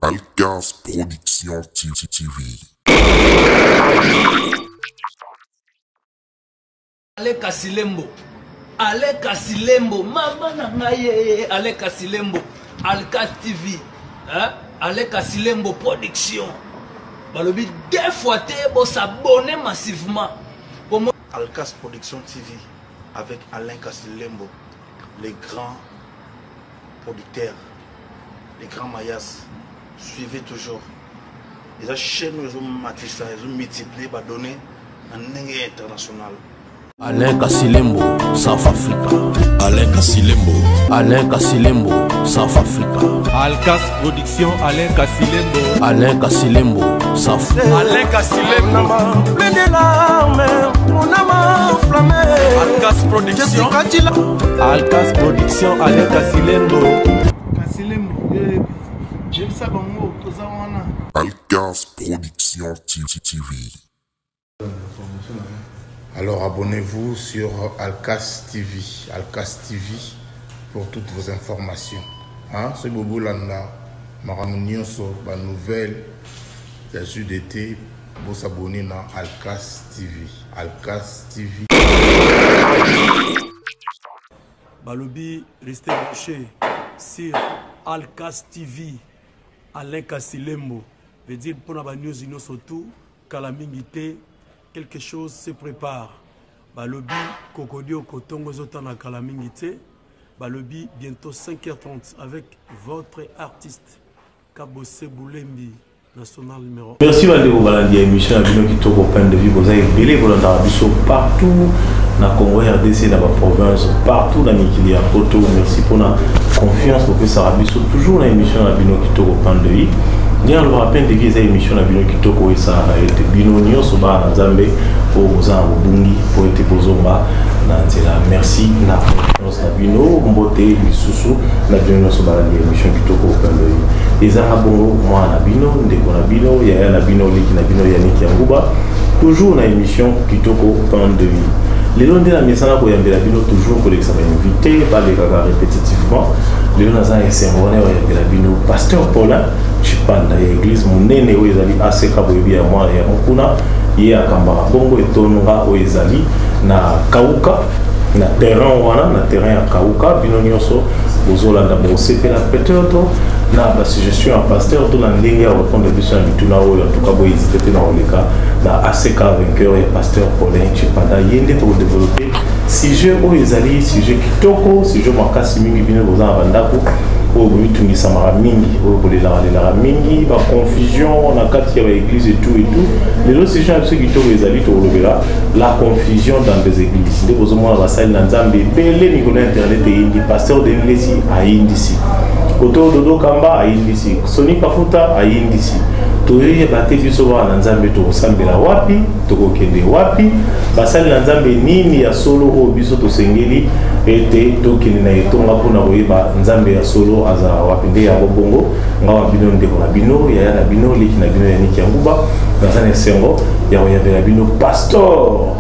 Alcas Production TV. Aleka Silembo, mama na ngaye, Aleka Silembo, Alcas TV, hein? Aleka Silembo Production. Balobi deux fois pour s'abonner massivement. Alcas Production TV avec Alain Kassilembo, les grands producteurs, les grands mayas. Suivez toujours. Les chaînes ils ont matissé, ils ont multiplié, donné un international. Alain Kassilembo, South Africa. Alain Kassilembo. Alain Kassilembo, South Africa. Alcas Production, Alain Kassilembo. Alain Kassilembo, South Africa. Alain Kassilembo. Plein de larmes, mon âme enflammée. Alcas Production. Alcas Production, Alain Kassilembo. Alcas Production TV. Alors abonnez-vous sur Alcas TV, Alcas TV pour toutes vos informations. Hein? Ce bobo landa, maramunion sur la nouvelle, il y a juste d'été, vous s'abonner dans Alcas TV, Alcas TV. Balobi, restez branchés sur Alcas TV, Alain Kassilembo. Veut dire pour la news surtout, calamité. Quelque chose se prépare. Balobi, Kokodio, Kotongo, Zotana, Kalamingite. Balobi, bientôt 5h30 avec votre artiste, Kabose Boulembi, national numéro 1. Merci Valde Balandi, émission à Bino qui tourne au point de vue. Vous avez belé volontaire partout dans le Congo RDC, dans la province, partout dans Mikilia, Koto. Merci pour la confiance pour que ça rabisso toujours dans l'émission à Bino qui tourne au point de vue. Nous allons rappeler de cette émission à Bino Kitoko et ça a été Bino Nyosoba dans Zambé pour vous en Bungi pour être Bozomba dans la merci la confiance na Bino Mbote Bisusu na Bino Nyosoba dans l'émission Kitoko au Pendo les Arabongo moi na Bino ndeko na Bino ya na Bino liki na Bino Yannick Yanguba toujours dans l'émission Kitoko au Pendo les longs de la mise en place de Bino toujours pour les inviter par les gaga répétitivement les longs dans un cérémonie de la Bino pasteur Paulin Chipanda l'église monene où ils allaient assez kaboubi à moi et à Mokuna y a Kambara Bongo et Tonga où ils allaient na Kauka na terrain wana na terrain à Kauka Bino Nyoso bozolanda bose pe la peut-être na la suggestion à pasteur tout l'andingue à répondre des questions mituna où en tout cas boy hésiter dans les cas na ACK vainqueur et pasteur Paulin Chipanda yende pour développer sujet où ils allaient sujet kitoko sujet makasi mingi bino bozana bandako au bout samara mingi au bout de la mingi la confusion on a quatre églises et tout les autres sujets ceux qui tombent les alliés la confusion dans des églises de vos hommes la salle d'Anzambe les micro internet et indi pasteur de l'église à indisi autour de Dokamba à indisi Sonic Kafuta à indisi toye baté biso ba Nzambe to sambela wapi to kokende wapi basali Nzambe nini ya solo o biso to sengeli ete to kini na etonga pona koyeba Nzambe ya solo aza wapi nde ya bongo ngawa bino ndeko na bino ya na bino liki na bino ya Niki Yanguba bazane sengo ya oyabela bino pasteur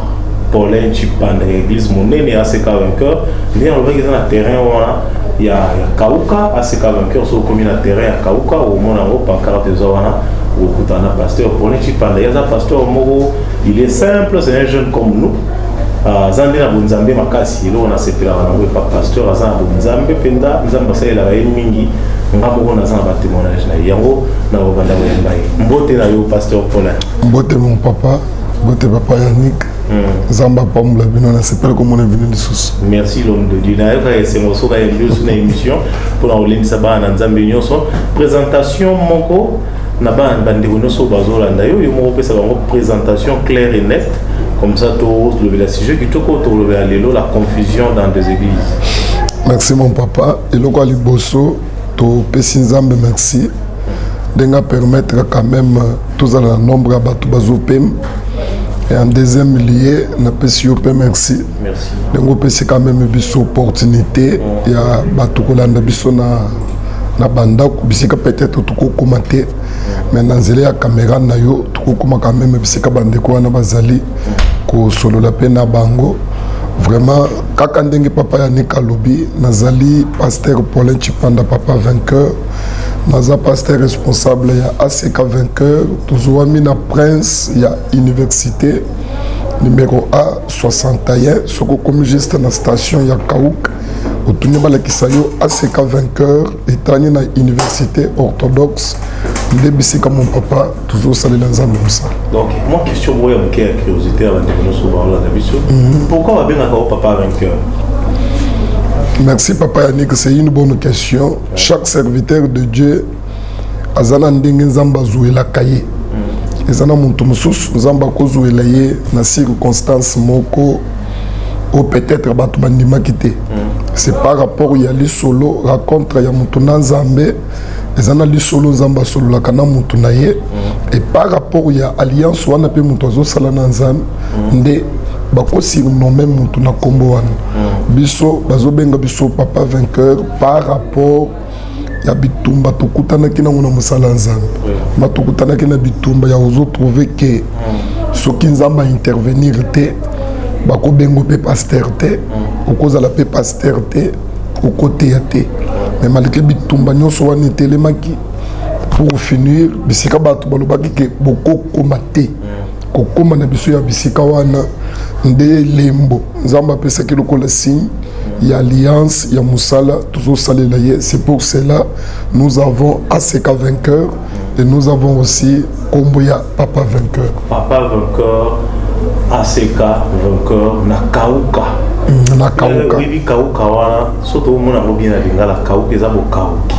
Paulin Chipanda église monene ACK vainqueur ndi on va na terrain wana ya Kauka ACK vainqueur so commune na terrain ya Kauka au mona ngo pancarte zo wana au kutana pasteur Paulin Chipanda yaza pasteur Moro il est simple c'est un jeune comme nous zande na bonzambe makasi lo na sepela na ngo pas pasteur azana bonzambe penda nzamba sala la mingi ngamo na zana ba témoignage na yango na banda ba mbote na yo pasteur Paulin mbote mon papa mbote papa Yannick Zamba Pamla Bino na sepela comme on est venu de sous. Merci l'homme de Dieu. C'est mon soir sur l'émission pour la Oline Saba na Nzambe Nyonso présentation moko na ba bande nyonso bazolanda yo mo pesa bango présentation claire et nette comme ça to lever la sujet qui to lever lelo la confusion dans des églises. Merci mon papa et loko ali bosso to pesi Nzambe merci denga permettre quand même tous à la nombre batu bazopem. Et en deuxième lieu, on a merci. Merci. Donc on quand même une opportunité. Il y a Batukolanda Bissona na banda bisika peut-être tout commenter. Mais dans la caméra na yo tout comment quand même bisika bande ko na bazali ko solo la peine na bango. Vraiment, kaka ndenge papa Yannick alobi, nazali pasteur Paulin Chipanda papa vainqueur, naza pasteur responsable ya ACK vainqueur, toujours na prince ya université numéro A61, soko comme juste na station ya Kaouk, otuni balakisa yo ACK vainqueur etani na université orthodoxe ndebisika mon papa toujours salé dans un comme ça. Donc moi question moi il y a une curiosité avant de nous sauver la mission. Pourquoi va bien encore papa vainqueur? Merci papa Yannick, c'est une bonne question. Chaque serviteur de Dieu azana ndenge nzamba zuela kaye. Ezana muntu mususu nzamba ko zuela ye na circonstance moko ou peut-être batu bandima kité. C'est par rapport ya li solo raconte ya muntu nzambe ezana li solo nzamba solo la kana muntu na ye et par rapport ya alliance wana pe muntu azo sala na nzambe nde bakosi nommer muntu na kombo wana biso bazo benga biso papa vainqueur par rapport ya bitumba tokutana kina ngona musala nzambe matukutana kina bitumba ya ozo trouver que soki nzamba intervenir te bako bengo pe pasteur te okoza la pe pasteur te au côté ya te mais malgré bitumba nyonso wana telemaki pour finir bisika batu balobaki ke boko komate kokoma na biso ya bisika wana nde lembo nzamba pesa ki lokola signe ya alliance ya musala toujours salela ye. C'est pour cela nous avons ACK vainqueur et nous avons aussi Komboya papa vainqueur. Papa vainqueur, ACK vainqueur na Kauka. Na Kauka. Oui, Kauka wana surtout au monde a bien à lingala Kauka ezabo Kauki.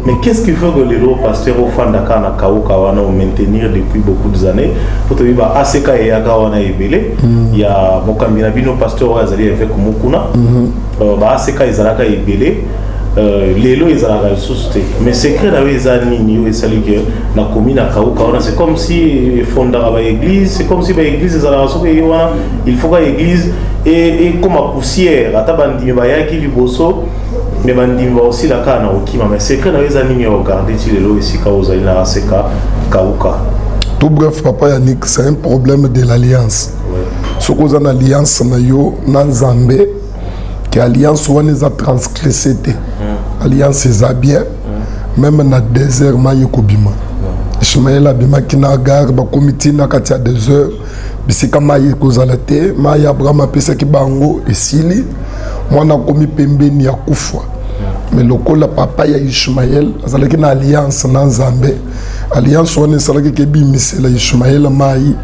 Mais qu'est-ce qui fait que les lots pasteurs au fond d'Aka na Kauka wana au maintenir depuis beaucoup d'années? Pour te dire ACK et Yaga wana ebele. Il y a Mokambina bino pasteur wa zali avec Mukuna. ACK ezalaka ebele. Les lots ezalaka susté. Mais secret d'avoir les années et sali que na commune à Kauka wana c'est comme si fondera ba église, c'est comme si ba église ezalaka soki wana il faut que église et comme à poussière atabandi ba yaki liboso. Mais bandimba aussi la kana okima mais secret na les années regarder ti les lots ici ka ozali na ACK Kauka. Tout bref papa Yannick, c'est un problème de l'alliance. Ce qu'on a une alliance na yo na Nzambe que alliance wana za transgressé te. Alliance est bien même na désert ma yekobima. Ishmael abima kina Agar ba comité na katia désert bisika ma yekozala te ma ya Abraham apesa ki bango esili mwana komi pembeni ya kufa. Mais lokola papa ya Ishmael azalaki na alliance na Nzambe. Alliance wana esalaki kebi misela Ishmael mai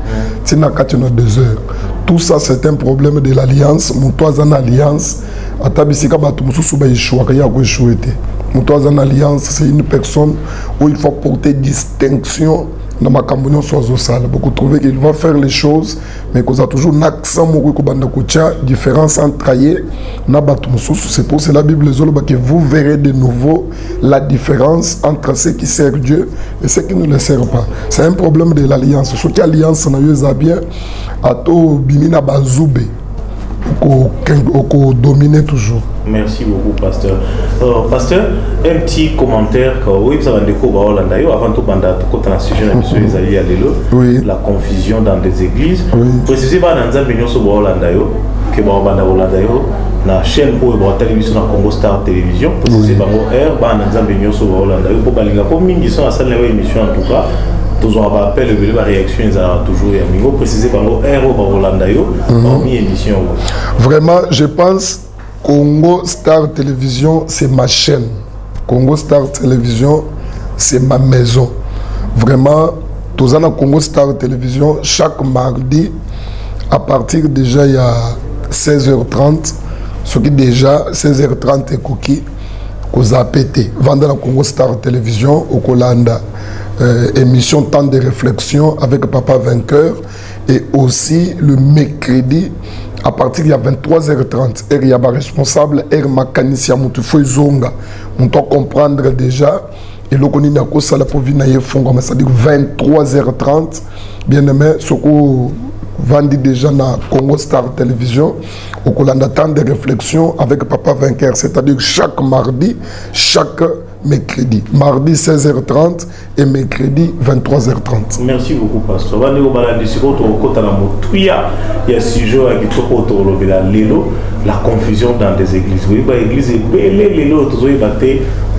tina kati na désert. Tout ça c'est un problème de l'alliance. Muto azana alliance atabisika batu mususu ba yeshua ya ko échoué. Muto azana alliance c'est une personne où il faut porter distinction dans ma cambonion sozo sala. Beaucoup trouver qu'il va faire les choses mais qu'on a toujours l'accent moko ko banda ko tia différence entre aye na batu mususu. C'est pour cela la Bible zoloba que vous verrez de nouveau la différence entre ceux qui servent Dieu et ceux qui ne le servent pas. C'est un problème de l'alliance. Ce qui alliance na yo zabien ato bimina bazube ko dominer toujours. Merci beaucoup pasteur. Pasteur, un petit commentaire oui ça va découvrir Hollanda avant tout banda tout côté sujet na biso ezali ya lelo. La confusion dans des églises. Précisément dans Nzambe nyoso ba Hollanda yo que ba banda Hollanda yo na chaîne pour ba télévision na Congo Star Télévision précisément R ba Nzambe nyoso ba Hollanda yo pour balinga comme mingi sont à salle émission en tout cas. Toujours un appel, la réaction est toujours amigo précisé par l'héros par Hollanda parmi émission. Vraiment, je pense Congo Star Télévision, c'est ma chaîne. Congo Star Télévision, c'est ma maison. Vraiment, tous en Congo Star Télévision, chaque mardi, à partir déjà il y a 16h30, ce qui déjà 16h30 est cookie, qu'on a pété. Vendant la Congo Star Télévision au Hollanda. Émission temps de réflexion avec Papa Vainqueur et aussi le mercredi à partir de 23h30 il y a un responsable mécanicien Moutoufoy Zonga on doit comprendre déjà et le connaît n'a ça la province c'est-à-dire 23h30 bien aimé ce qu'on vendit déjà dans Congo Star Télévision au Hollanda temps de réflexion avec Papa Vainqueur, c'est-à-dire chaque mardi chaque mercredi. Mardi 16h30 et mercredi 23h30. Merci beaucoup, pasteur. On va dire il y a sujet la confusion dans des églises. Oui, bah église est belle, les lots, tout ça,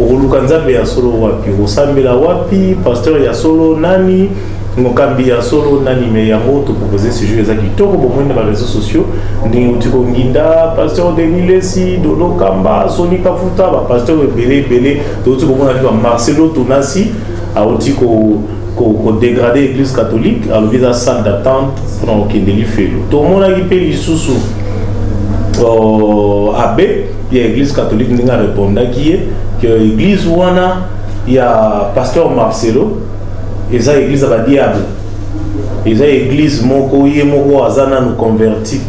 au Lukanza, il y a solo wapi, au Sambela wapi, pasteur, il y a solo nani, Mokambi, il y a solo nani, mais il y a moto pour poser ce sujet exact. Tout le monde dans les réseaux sociaux, Ninutiko Nginda, pasteur Denis Lessi, Dono Kamba, Sony Kafuta, pasteur Belé, tout le monde a Marcelo Tounasi, a aussi qu'on dégradé l'église catholique, à l'objet de la salle d'attente pour qu'il y ait fait. Tout le monde a dit sous Abbé, il y a l'église catholique qui a répondu que l'église où il y a pasteur Marcelo, et ça l'église à diable. Et ça l'église moko azana nous convertit.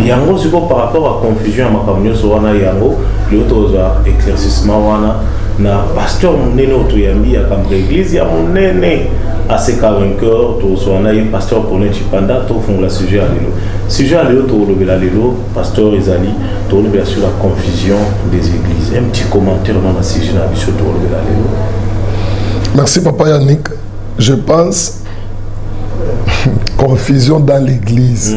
Yango c'est par rapport à confusion à makamyo so wana yango l'autre éclaircissement wana na pasteur munene otoyambi ya kambre église ya munene assez vainqueur to so wana pasteur Paulin Chipanda to fond la sujet à l'élo to lobela l'élo pasteur Izali to lobela sur la confusion des églises. Un petit commentaire dans la sujet na biso to lobela l'élo. Merci papa Yannick. Je pense confusion dans l'église.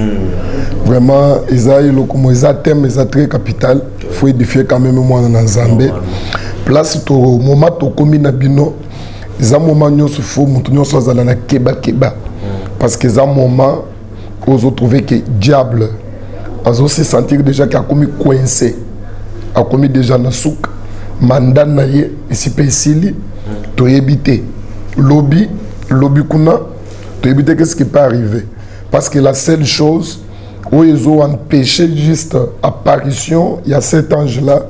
Vraiment, ils ont thème, ils ont très capital. Il faut édifier quand même moi dans Zambé. Place au moment où commis Nabino, ils ont un moment où il faut monter na keba. Parce qu'ils ont un moment où ils ont trouvé que diable, ils ont aussi senti déjà qu'il a commis coincé, a commis déjà na souk, mandat naye, ici pesili, to éviter lobby kuna. Tu éviter qu'est-ce qui peut arriver. Parce que la seule chose où ils ont empêché juste apparition, il y a cet ange-là,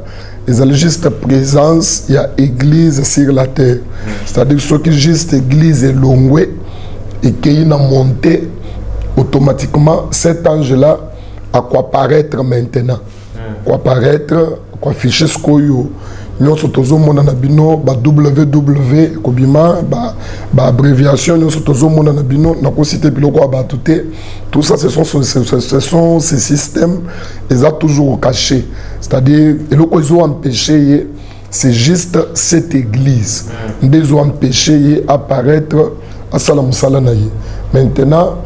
ils ont juste présence, il y a église sur la terre. C'est-à-dire que ceux qui juste église est longue et qui a monté, automatiquement, cet ange-là a quoi paraître maintenant. Quoi paraître, quoi afficher ce qu'il y a. Nous sommes na bino ba www kobima ba abréviation nous sommes na bino na ko citer biloko ba tout ça ce sont ces systèmes ils ont toujours caché, c'est-à-dire eloko ils ont empêché c'est juste cette église ils ont empêché apparaître à salam salanaye. Maintenant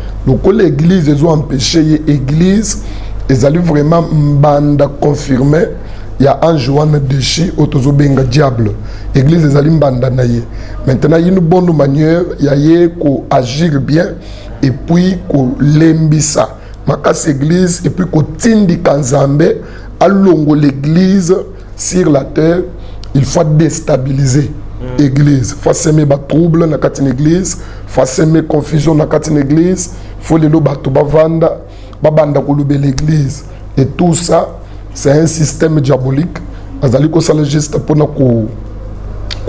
l'église ils ont empêché église ils allaient vraiment banda confirmer. Il y a un Joan Dechi, autozo benga diable. L'église des Alim Bandanaye. Maintenant, il y a une bonne manière, il y a agir bien et puis qu'on lembissa. Makas église et puis qu'on tindi kanzambe à longo l'église sur la terre, il faut déstabiliser l'église. Il faut semer des troubles dans une église, il faut semer confusion dans une église, il faut les lobato bavanda, babanda kolube l'église. Et tout ça, c'est un système diabolique. Azali ko sala juste pour na ko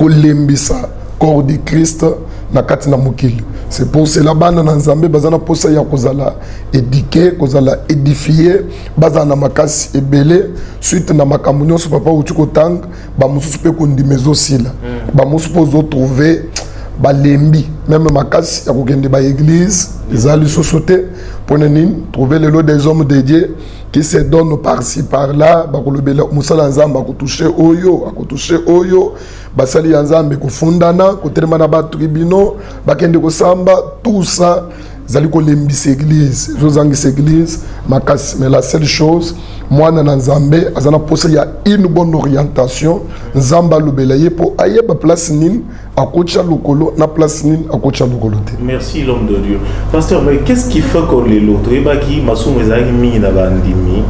lembisa corps de Christ na kati na mokili. C'est pour cela bana na Nzambe bazana posa ya kozala éduquer, kozala édifier, bazana makasi ebele suite na makamunyo so papa uti kotang ba mususu pe kondimezo sila. Ba mususu pozo trouver ba lembi même makasi ya kokende ba église, ezali société pour trouver le lot des hommes dédiés qui se donnent par-ci par-là, Moussala Nzamba a touché Oyo, Basali Nzamba a fondana, Kotelmana Tribunal, Bakende Samba, tout ça, Zali Kolembis église, Zozangis église, mais la seule chose, moi dans Nzambe, Azana Posa, il y a une bonne orientation, Nzamba Lubelaye pour ailleurs place nin, à Kocha Lukolo, na place nin, à Kocha Lukolo. Merci l'homme de Dieu. Pasteur, mais qu'est-ce qui fait que les lots, qui Massoum Ezaki Mina Bandimi,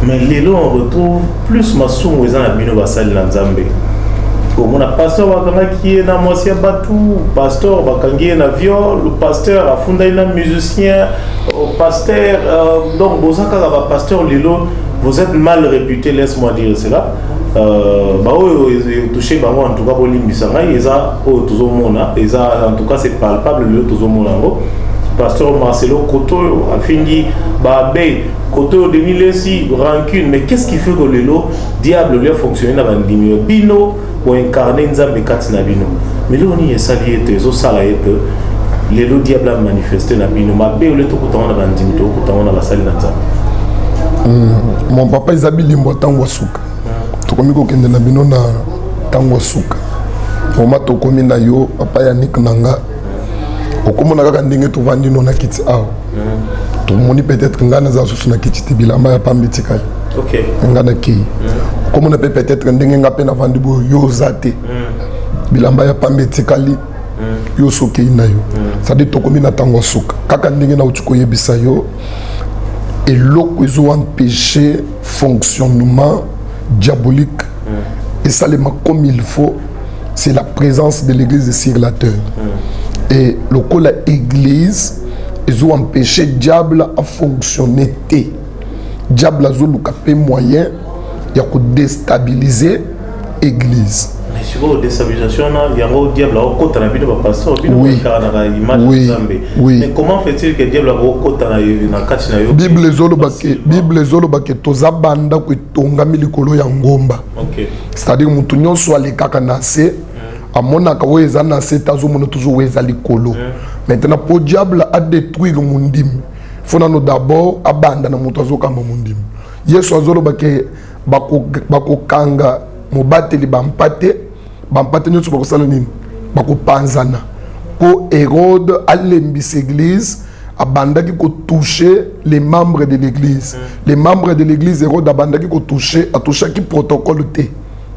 mais les lots on retrouve plus Massoum Ezan Abino Basal Nzambe. Comme on a pasteur Wakanga qui est dans Moissia Batou, pasteur Wakangi na viol, le pasteur a fondé un musicien, pasteur, donc Bosaka va pasteur Lilo, vous êtes mal réputé, laisse-moi dire cela. Touché en tout cas pour l'Imbisanga, en tout cas c'est palpable le Tozomonango. Pasteur Marcelo Koto a fini Babé, Koto de Milesi, rancune, mais qu'est-ce qui fait que le lot diable lui a fonctionné dans le Bino ou incarné Nzambe Katina Bino. Mais là on y est salié, zo salaye que le lot diable a manifesté dans Bino. Babé ou le Tokotan dans Dimito, Kotan dans la salle Nzambe. Mon papa Isabelle Limbotan Wasuka. Tokomi kokende na bino na tango suka oma tokomi na yo papa Yannick nanga okomona kaka ndenge tovandi no na kiti awa tomoni peut-être nga naza susu na kiti te bilamba ya pambi tikali nga na kei okomona pe peut-être ndenge nga pe navandi boyo yo oza te bilamba ya pambi etikali yo sokei na yo sadi tokomi na tango suka kaka ndenge nauti koyebisa yo eloko ezo empêcher fonctionnement diabolique et ça les comme il faut c'est la présence de l'église sur la terre et le coup la église ils ont empêché diable à fonctionner diable a zolu capé moyen il y a que déstabiliser l'église. Mais sur la déstabilisation il y a un diable à côté na bino ba pasteur bino na image nzambe. Mais comment fait-il que diable a côté na kati na yo? Bible zolo bake toza banda ko tongami likolo ya ngomba. C'est-à-dire mutu nyonso alekaka na se amona ka weza na se tazo mona toujours weza likolo. Maintenant pour diable a détruire mundim. Faut na no d'abord abanda na mutu azokamba mundim. Yesu azolo bake bako kanga mobateli bampate nyonso bakosala nini bakopanzana po Hérode alembisa église abandaki toucher les membres de l'église. Les membres de l'église Hérode abandaki toucher atouchaki protocole te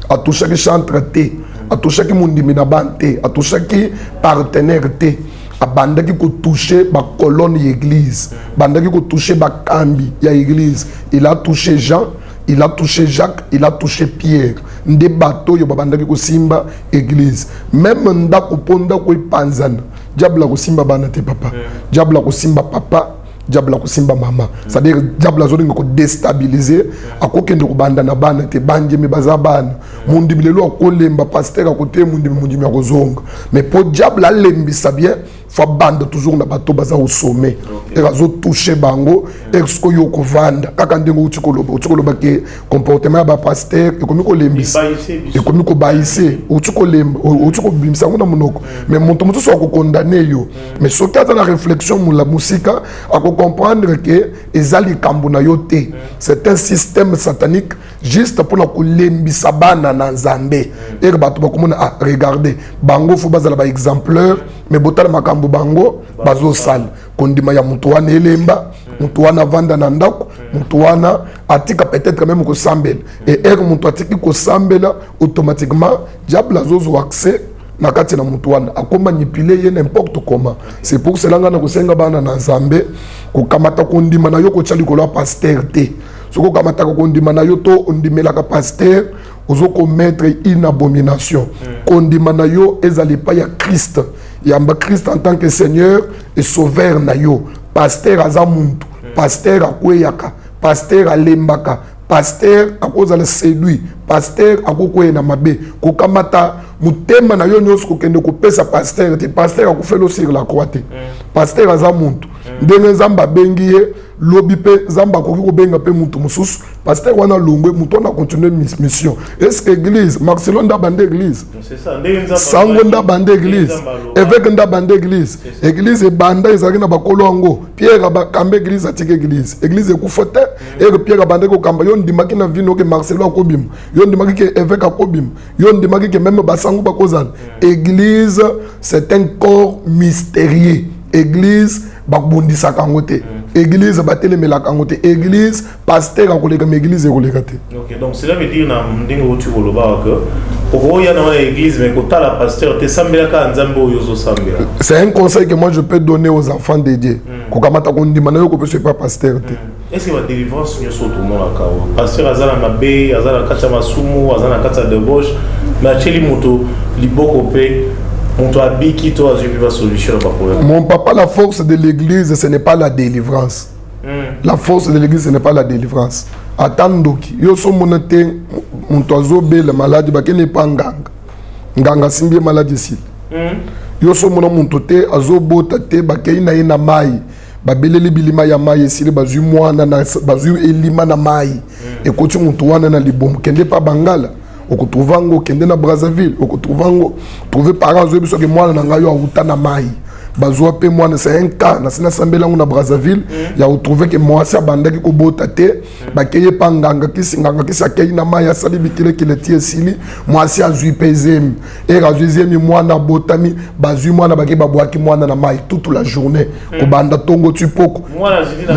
atouchaki chantre te atouchaki mundimi na ban te atouchaki partenaire te abandaki toucher ba colonne d'église bandaki toucher ba kambi ya église. Il a touché Jean, il a touché Jacques, il a touché Pierre. Nde bateau yo babandaki ko simba église. Même ndako ponda ko panzana. Diable ko simba bana te papa. Diable ko simba papa, diable ko simba mama. C'est-à-dire diable zo ko déstabiliser akokende ko banda na bana te banje me bazabana. Mundi milelo ko lemba pasteur à côté mundi ya kozonga. Mais pour diable alembisa bien faut bande toujours na bateau baza au sommet et razo toucher bango exko yo ko vanda kaka ndengo utikoloba ke comportement ba pasteur et komi ko lembisa et komi ko baïser utiko bimisa ngona monoko mais monto so ko condamner yo mais so kaza na réflexion mu la musique à comprendre que ezali kambuna yo te c'est un système satanique juste pour na ko lembisa bana na nzambe et bato ba komona regardez bango faut bazala ba exemplaire mais botala makambo bango bazo sal kondima ya mutu wana elemba mutu wana vanda na ndako mutu wana atika peut-être même ko sambela et mutu atiki ko sambela automatiquement diable azozo accès na kati na mutu wana akoma manipulé n'importe comment. C'est pour cela ngana ko senga bana na nzambe ko kamata kondima na yo ko tshali ko la pasteur te soko kamata ko kondima na yo to ondimela ka pasteur ozo commettre une abomination. Kondima na yo ezali pa ya Christ. Yamba Christ en tant que Seigneur et Sauveur na yo. Pasteur azamuntu, pasteur akweyaka, pasteur alembaka, pasteur akoza le séduit, pasteur akokweye na mabe. Kokamata mutema na yo nyonso kokende kopesa pasteur te pasteur akofelo sur la croix te. Pasteur azamuntu. Ndenge zamba bengiye lobi pe zamba koki ko benga pe mutu mususu pasteur wana longwe mutu na continuer mission. Est-ce que église Marcelon da bande église c'est ça sango nda bande église évêque nda bande église église banda ezaki na bakolo ango Pierre ba kambe église atike église ekufote et Pierre bande ko kamba yo ndimaki na vino ke Marcelon akobim yo ndimaki ke évêque akobim yo ndimaki ke même basango bakozala. Église c'est un corps mystérieux. Église bakbundisa kangote église batelemela kangote église pasteur akoleka mais église ekoleka te. OK, donc cela veut dire na ndingo uti koloba que oya na église mais ko tala pasteur te sambela ka nzambe oyozo sambela. C'est un conseil que moi je peux donner aux enfants de Dieu. Ko kamata ko ndima na yo ko peut pas pasteur te. Est-ce que la délivrance n'y a surtout tout le monde à kawa pasteur azala mabe azala kata masumu azala kata debauche mais acheli moto liboko pe. Mon papa, la force de l'église, ce n'est pas la délivrance. La force de l'église, ce n'est pas la délivrance. Attends, yo so monate, mon oiseau be le malade, bah qui n'est pas nganga. Nganga simbi malade ici. Yo so monate, azo botate, bah qui na ina mai. Bah beleli bilima ya mai ici, bazu mwana na bazu elima na mai. Et quand tu montes na libom, kende pas bangala. Oko trouvango kende na Brazzaville oko trouvango trouver parents zo biso ke mwana na ngayo auta na mai bazwa pe moi c'est un cas na sina sambela na Brazzaville ya retrouvé que moi ça bandaki ko botate ba keye panganga kisi akei na maya sali bitile ki le tie sili moi si azui pezem et razuzemi moi na botami bazui moi na baki babwaki moi na mai toute la journée ko banda tongo tupoko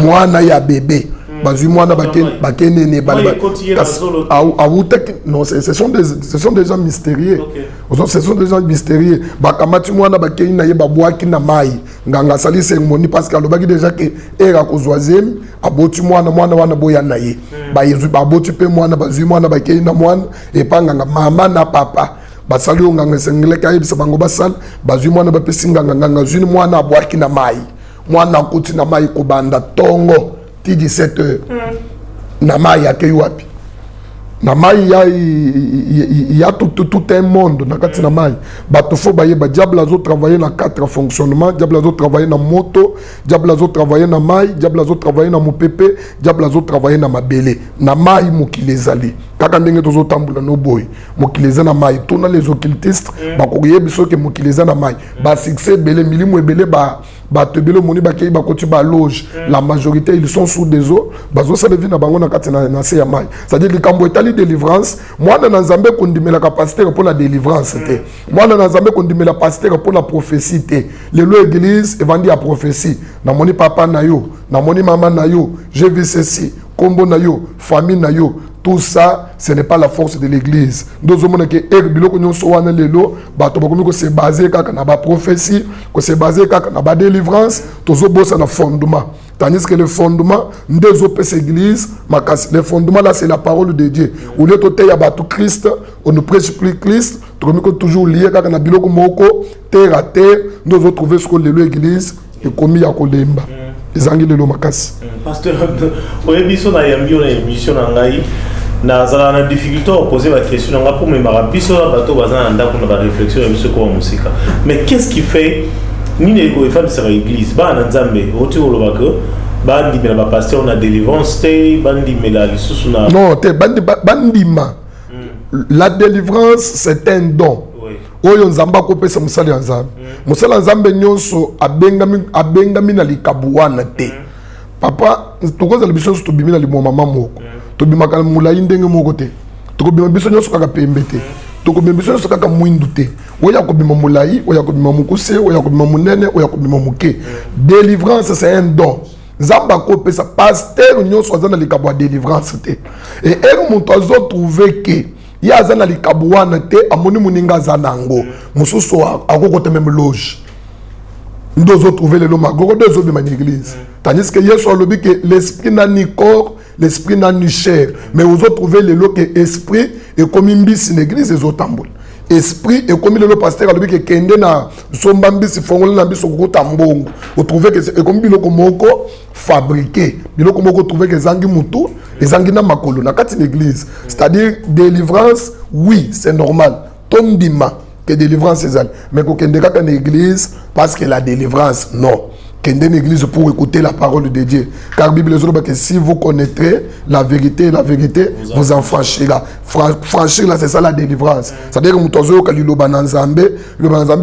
moi na ya bébé bazui moi na baki nene non ce sont des gens mystérieux ce sont des gens mystérieux bakamati moi na baki na ye babwaki na mai nganga sali cérémonie parce que alobaki déjà que era kozwazem aboti moi na wana boya na ye ba yezu baboti pe moi na bazui moi na baki na moi et panganga mama na papa basali nganga sengele kai bisa bango basal bazui moi na bapesi nganga zuni moi na abwaki na mai moi na kuti na mai ko banda tongo 17 heures. Namai a wapi. Namai il y a tout un monde dans kati namai. Batofo baye ba diable azo travailler na 4 fonctionnements, diable azo travailler na moto, diable azo travailler na mai, diable azo travailler na mopepe, diable azo travailler na mabele. Namai mokilezali. Kaka ndenge tozo tambula no boy. Mokileza na mai, tona les occultistes, ba koye biso ke mokileza na mai. Ba succès belé milimo ebele ba batebelo moni bakei bakoti ba loge la majorité ils sont sous des eaux bazo ça devine na bango na kati na se ya mai ça dit likambo etali délivrance moi na nzambe kondimela pasteur pour la délivrance te moi na nzambe kondimela pasteur pour la prophétie te lelo église evandi ya prophétie na moni papa na yo na moni maman na yo j'ai vu ceci kombo na yo famille na yo. Tout ça, ce n'est pas la force de l'église. Nous avons dit que biloko nyonso wana lelo, bato bakomi ko se baser kaka na ba prophétie, ko se baser kaka na ba délivrance, tozo bossa na fondement. Tandis que le fondement des autres églises, le fondement là c'est la parole de Dieu. Au lieu de te ya bato Christ, on ne prêche plus Christ, tokomi ko toujours lié kaka na biloko moko terre à terre, nous avons trouvé ce que l'église est commis à kolemba. Ezangi lelo makasi. Pasteur, oyebiso na yambio na émission na ngai. Na difficulté à poser la question pour me marabiso la bateau bazan anda pour la réflexion et monsieur quoi musique. Mais qu'est-ce qui fait ni les femmes sur l'église ba na nzambe oti olobako ba ndi mela ba pasteur na délivrance te bandi mela lisusu na non te bandima la délivrance c'est un don oyo nzamba ko pesa musali ya nzambe musala nzambe nyonso abengami na likabuwana te papa tokoza libiso to bimina li mama moko to bimaka mulayi ndenge moko te to bima biso nyonso kaka pembe te to bima biso nyonso kaka mwindu te oya ko bima mulayi oya ko bima mukuse oya ko bima munene oya ko bima muke délivrance c'est un don nzamba ko pesa pasteur nyonso azana likabwa délivrance te et muntu azo trouver que ya azana likabwana te amoni muninga zanango mususu akokota même loge. Nous devons trouver le nom de l'église. Tandis que Yesu a dit que l'esprit n'a ni corps, l'esprit n'a ni chair. Mais vous avez trouvé le lot que l'esprit est comme une bise dans l'église des autres tambours. Esprit est comme le pasteur a dit que Kende na sombambi si fongole na biso ko tambongo. Vous trouvez que c'est comme biloko moko fabriqué. Biloko moko trouvé que zangi mutu, et zangi na makolo na kati l'église. C'est-à-dire délivrance, oui, c'est normal. Tondima que délivrance est elle. Mais qu'on ait une église parce que la délivrance, non. Qu'on ait une église pour écouter la parole de Dieu. Car la Bible dit que si vous connaîtrez la vérité vous en franchirez. Franchir là, c'est ça la délivrance. C'est-à-dire que nous avons liloba nanzambe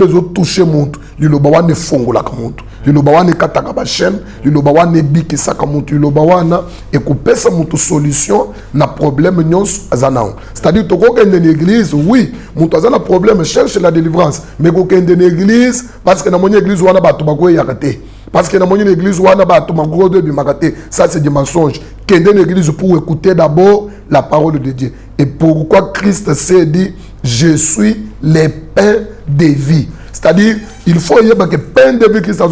zo toucher montu, liloba wane fongo la montu, liloba wane kataka ba chaîne, liloba wane biki saka montu, liloba wana et couper sa montu solution na problème nyons azanao. C'est-à-dire que quand une église, oui, montu azana problème cherche la délivrance, mais quand une église parce que dans mon église wana ba tobako yakate. Parce que dans mon église, ça c'est des mensonges. Qu'il y ait une église pour écouter d'abord la parole de Dieu. Et pourquoi Christ s'est dit, je suis le pain de vie. C'est-à-dire, il faut y avoir que pain de vie Christ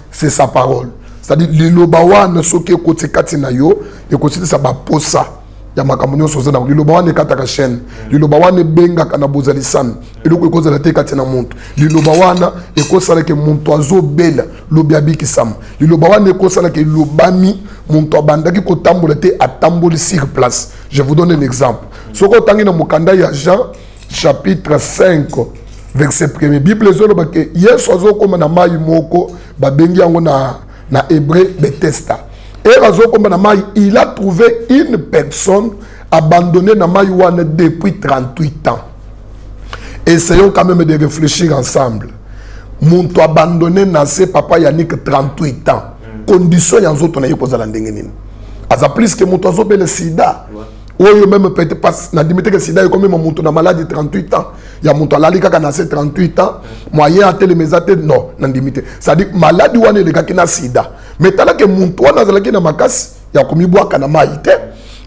c'est sa parole. C'est-à-dire, l'Ilobawan, ce qui est côté Katinayo, et côté ça va pour ça. Ya makamunyo soza na liloba wane kataka chaîne liloba wane benga kana bozalisan eloko ekoza la te katina muntu liloba wana ekosala ke muntu azobela lobiabi kisam liloba wane ekosala ke lobami muntu abandaki ko tambola te atamboli sur place. Je vous donne un exemple. Soko tangi na mukanda ya Jean chapitre 5 verset 1. Bible zolo ba ke Yesu azokoma na mai moko ba bengi yango na hébreu Bethesda. Et il a trouvé une personne abandonnée dans Maïwane depuis 38 ans. Essayons quand même de réfléchir ensemble. mon to abandonné nassé papa Yannick 38 ans condition ya nzoto na yeko zala ndenge nini aza plus que mon to azobele sida oyo même peut-être pas na dimité que sida comme mon to na maladie 38 ans ya mon to alali kaka nassé 38 ans moyen à télémézate non na dimité ça dit maladie wana le kaka na sida mais tala que mon to na zala ki na makasi ya komibwaka na maïté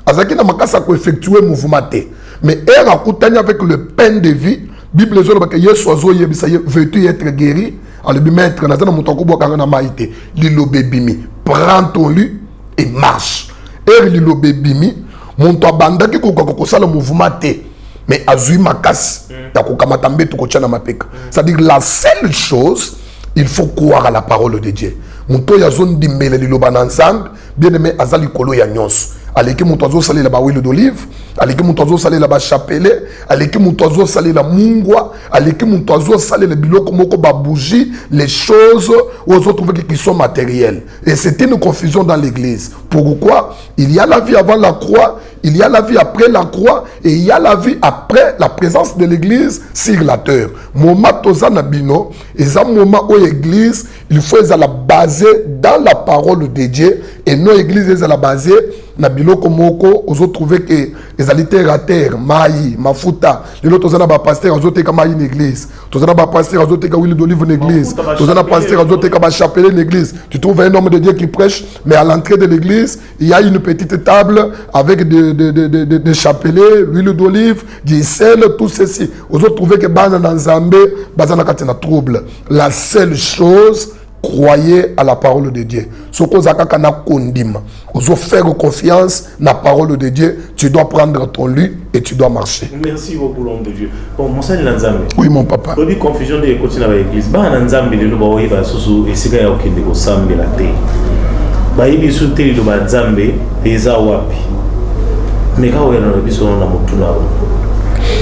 azaki na makasi ko effectuer mouvement té mais elle a coutani avec le pain de vie Bible les autres que Yesu azo yebisa veux-tu être guéri alors bi maître na zana mutoko boka na maïté lilo bebimi prends ton lit et marche et lilo bebimi mon to banda ki ko sala mouvement té mais azui makasi ta ko kamata mbeto ko tchana mapeka c'est-à-dire la seule chose il faut croire à la parole de Dieu mon to ya zone dimbele lilo bananzambe bien aimé azali kolo ya nyonso aleki mon tozo salé la ba huile d'olive aleki mon tozo salé la ba chapelet aleki mon tozo salé la mungwa aleki mon tozo salé le biloko moko ba bougie les choses aux autres qui sont matérielles et c'était une confusion dans l'église. Pourquoi? Il y a la vie avant la croix, il y a la vie après la croix et il y a la vie après la présence de l'église sur la terre. Moment toza na bino et ça moment où l'église il faut la baser dans la parole de Dieu et non l'église est la baser na biloko moko ozo trouver que les aliter à terre maï mafuta les autres tozana ba pasteur ozo teka maï l'église tozana ba pasteur ozo teka huile d'olive l'église tozana pasteur ozo teka ba chapelet l'église. Tu trouves un homme de Dieu qui prêche mais à l'entrée de l'église il y a une petite table avec des chapelets, l'huile d'olive, du sel, tout ceci. Ozo trouver que bana dans Zambé bazana katina trouble. La seule chose, croyez à la parole de Dieu. Ce que vous avez kondima, vous faire confiance dans la parole de Dieu. Tu dois prendre ton lit et tu dois marcher. Merci beaucoup l'homme de Dieu. Bon, mon salut Nzambe. Oui mon papa. Lobby confusion de continuer avec l'église. Ba Nzambe le loba oyiba susu esika ya okende ko sambela te. Ba yibi su te lo ba Nzambe eza wapi. Meka oya na biso na mutuna.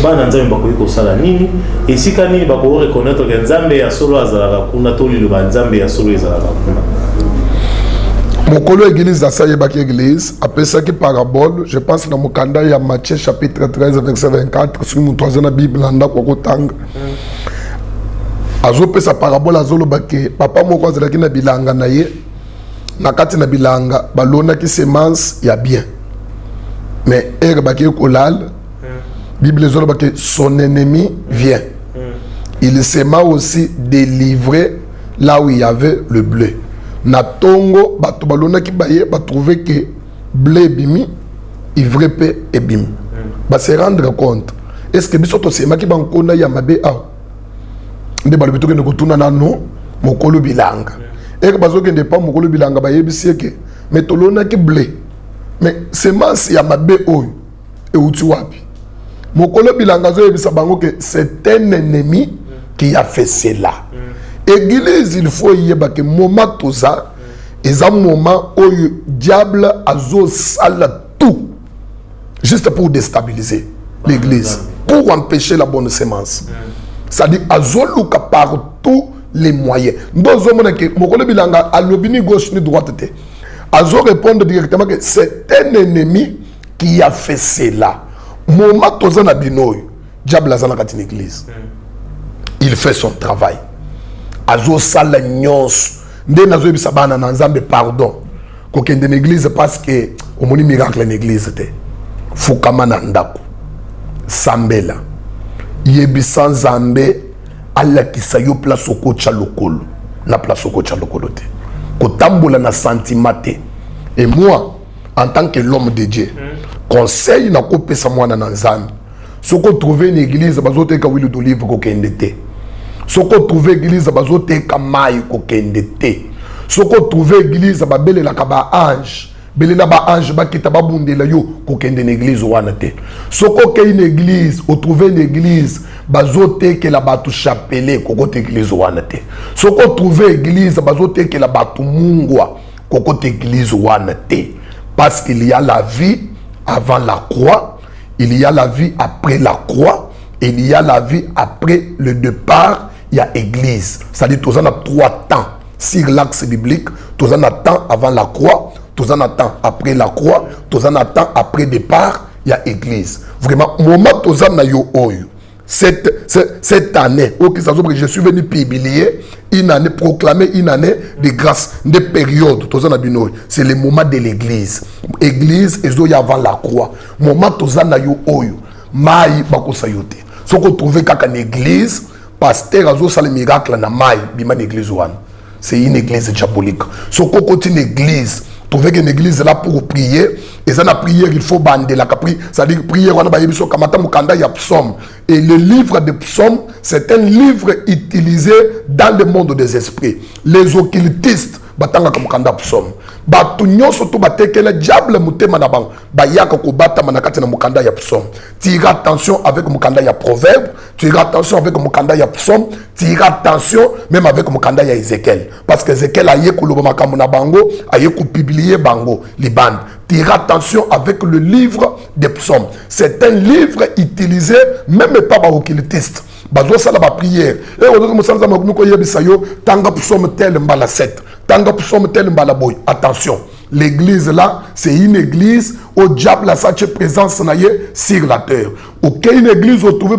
Ba Nzambe bakoyi ko sala nini? Esika nini bako reconnaître que Nzambe ya solo azala kuna to lo ba Nzambe ya solo ezala kuna. Mokolo église asaye baki église après ça qui parabole je pense dans mon candidat il y a Matthieu chapitre 13 verset 24 sur mon troisième bible landa ko tanga azo pesa parabole azolo baki papa moko azalaki na bilanga na ye na kati na bilanga balona ki semence ya bien mais er baki kolal bible zolo baki son ennemi vient il sema aussi délivrer là où il y avait le blé. Na tongo bato balona ki baye ba trouver que blé bimi ivre pe et bimi ba se rendre compte est-ce que biso to sema ki bankona ya mabe a nde balo bitoke ne kotuna na no mokolo bilanga et que bazo ke nde pa mokolo bilanga ba yebisi ke mais tolona ki blé mais semence ya mabe oyo e uti wapi mokolo bilanga zo yebisa bango que c'est un ennemi qui a fait cela. Église, il faut y avoir que moment tout ça, et un moment où le diable a sale tout, juste pour déstabiliser l'église, pour empêcher la bonne sémence. C'est-à-dire, azoluka par tous les moyens. Nous avons dit que mon bilanga a l'obini gauche ni droite. Azo répondre directement que c'est un ennemi qui a fait cela. Moment tout ça na binoy, diable a dans l'église. Il fait son travail. Azo sala nyos nde nazo yebisa bana na Nzambe pardon ko kende na église parce que omoni miracle na église te fukama na ndako sambela yebisa Nzambe ala kisayo place oko cha lokolo na place oko cha lokolo te ko tambola na sentiment te. Et moi en tant que l'homme de Dieu conseil na ko pesa mwana na Nzambe soko trouver une église bazote ka huile d'olive ko kende te. Ce qu'on trouve l'église, c'est que maï kokende te. Ce qu'on trouve l'église, c'est la kaba ange. Bele na ba ange ba kita ba bundela yo kokende l'église wana te. Ce qu'on une église, on trouve une église, bazote que la batu chapelet kokote église wana te. Ce qu'on trouve l'église, bazote que la batu mungwa kokote église wana te. Parce qu'il y a la vie avant la croix, il y a la vie après la croix, et il y a la vie après le départ. Il y a église. C'est-à-dire que nous avons 3 temps sur l'axe biblique. Nous avons temps avant la croix. Nous avons temps après la croix. Nous avons temps après départ. Il y a église. Vraiment, moment nous avons yo oyo. cette année, je suis venu publier une année, proclamer une année de grâce, de période. C'est le moment de l'église. Église, et avant la croix. Moment, tozana yo oyo. Maï, bako sayote. Ce qu'on trouve qu'à une église, pasteur a fait le miracle dans maï, bima l'église ouane. C'est une église diabolique. Ce qu'on continue une église, trouver qu'une église là pour prier, et ça la prière, il faut bander la prière. C'est-à-dire prière, on a besoin kamata mukanda ya psaume. Et le livre de psaumes, c'est un livre utilisé dans le monde des esprits. Les occultistes, batanga kamukanda psaume. Batu nyonso to batekela diable mutema na bango bayaka ko bata manakati na mukanda ya psaume. Tire attention avec mukanda ya proverbe, tire attention avec mukanda ya psaume, tire attention même avec mukanda ya Ézéchiel, parce que Ézéchiel a yeko lobo makambo na bango, a yeko publier bango liban. Tire attention avec le livre des psaumes. C'est un livre utilisé même pas par occultistes. Bazo sala ba prière. Et on a ça makuko yebisayo tanga psaume tel mbala 7. Attention, l'église là, c'est une église où le diable a sa présence sur la terre. Aucune église où trouver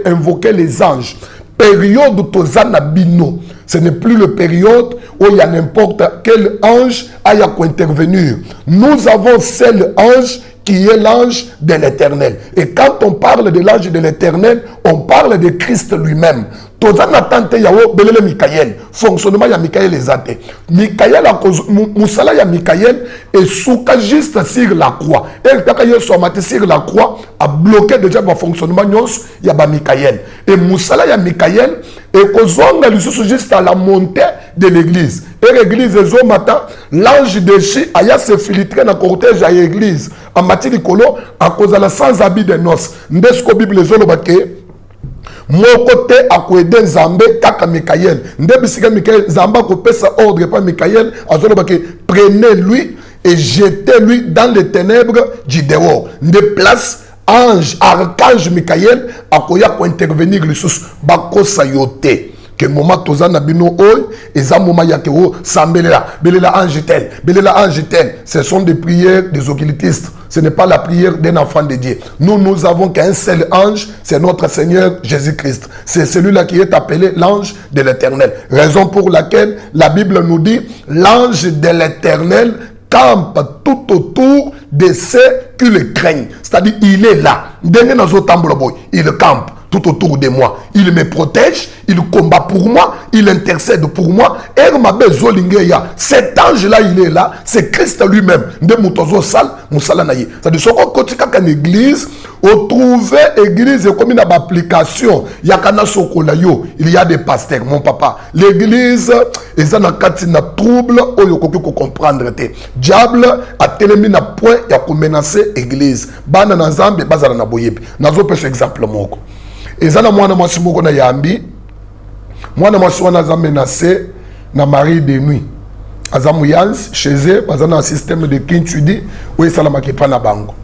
invoquer les anges. Période tozana bino. Ce n'est plus la période où il y a n'importe quel ange à intervenir. Nous avons seul ange qui est l'ange de l'Éternel. Et quand on parle de l'ange de l'Éternel, on parle de Christ lui-même. Tozana tante yawo belele Michael. Fonctionnement ya Michael les athées. Michael a cause musala ya Michael et souka juste sur la croix. Et taka yo somate sur la croix a bloqué déjà le fonctionnement nyos ya ba Michael. Et musala ya Michael et kozonga lisusu juste à la montée de l'église. Et l'église zo matin l'ange déchu aya se filtrer dans cortège à l'église. En matière de colo à cause de la sans habit de noces. Ndesko Bible zo lobake mon côté à Koueden Zambé, Kaka Mikaël. Ndebisika Mikaël, Zamba kopé sa ordre par Mikaël, Azolobake, prenez-lui et jetez-lui dans les ténèbres du dehors. De place, ange, archange Mikaël, à Koya pour intervenir le sous Bako Sayote. Que moment tozana bino oy et za moment yakeo sambelela belela ange tel belela ange tel, ce sont des prières des occultistes. Ce n'est pas la prière d'un enfant de Dieu. Nous avons qu'un seul ange, c'est notre Seigneur Jésus-Christ. C'est celui-là qui est appelé l'ange de l'Éternel. Raison pour laquelle la Bible nous dit l'ange de l'Éternel campe tout autour de ceux qui le craignent. C'est-à-dire il est là. Il campe tout autour de moi. Il me protège, il combat pour moi, il intercède pour moi. Cet ange-là, il est là. C'est Christ lui-même. C'est-à-dire, quand une église, on trouve église comme une application. Il y a des pasteurs, mon papa. L'église, ils ont un trouble, il faut comprendre. Diable a tellement un point, il a menacé l'église. Bana Nazambe, Bazara Naboyebi. Nazo peut ce exemple. Et ça, moi, je suis na yambi. Moi, je suis menacé na mari de nuit. Azamouyans, chez eux, dans un système de Kinchudi, où ils sont pas na bango.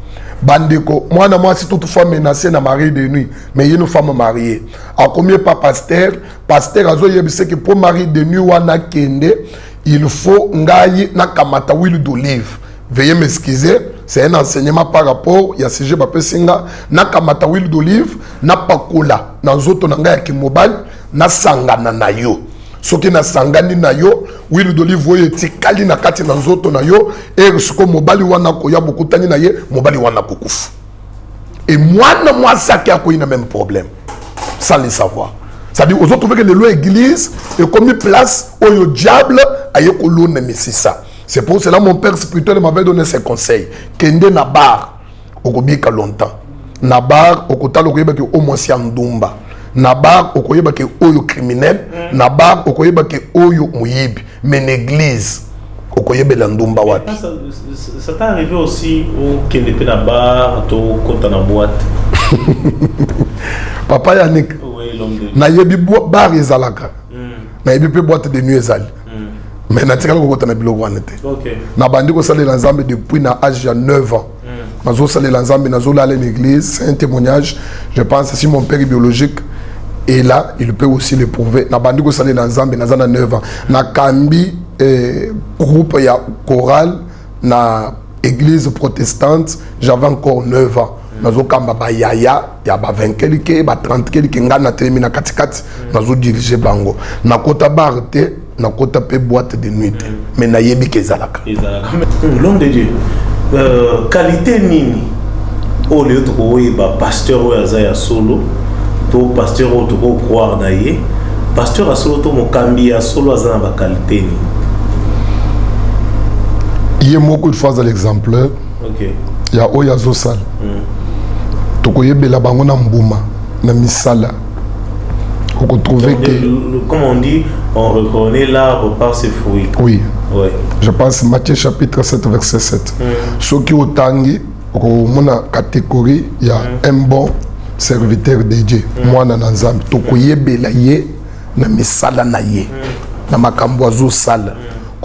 Bandeko, moi, je suis toutefois menacé na mari de nuit. Mais il y a une femme mariée. A combien pas pasteur? Pasteur, azo yebise que pour mari de nuit, wana kende, il faut ngayi na kamata huile d'olive. Veuillez m'excuser, c'est un enseignement par rapport à ce que je singa na kamata huile d'olive, na pakola, na zoto na ngaya ki mobile, na sangana na yo. Soki na sangani na yo, huile d'olive oye tikali na kati na zoto na yo, et soko mobile wana koya bokutani na ye, mobile wana kokufu. Et moi ça qui a eu le même problème, sans le savoir. C'est-à-dire, aux autres, que les lois église, et comme une place où le diable a eu colonne ça. C'est pour cela que mon père spirituel m'avait donné ses conseils. Kende Nabar, au Kobika longtemps. Nabar, au Kota, au moins si Andumba. Nabar, au Koyeba qui est oyo criminel. Nabar, au Koyeba qui est oyo mouyib. Mais l'église, au Koyeba l'Andumba wati. Ça t'est arrivé aussi au Kende Nabar, au Kota na boîte. Papa Yannick, na yebi bar ezalaka. Na yebi pe boîte de nuit ezali. Mais natika ko kota na biloko wana te. Na bandi ko salela nzambe depuis na âge de 9 ans. Mazo salela nzambe nazo la l'église, c'est un témoignage. Je pense si mon père biologique est là, il peut aussi le prouver. Na bandi ko salela nzambe na zana 9 ans. Na kambi groupe ya chorale na église protestante, j'avais encore 9 ans. nazo kamba ba yaya ya ba 20 kelike ba 30 kelike ngana telemi na katikati nazo diriger bango na kota bar te na kota pe boîte de nuit mais na yebi kezalaka l'homme de Dieu qualité nini o le to ba pasteur o ya solo to pasteur o to croire na ye pasteur a solo to mokambi ya solo azana ba qualité ni il y a beaucoup de fois à l'exemplaire. OK. Il y a Oyazo Sal. Tokoyebela bango na mbuma na misala. Vous trouvez que comme on dit, on reconnaît l'arbre par ses fruits. Oui. Ouais. Je pense Matthieu chapitre 7 verset 7. Ceux qui ont tangi dans la catégorie, il y a un bon serviteur de Dieu. Moi na nzambe tokoyebela ye na misala na ye. Na makambo azo sala.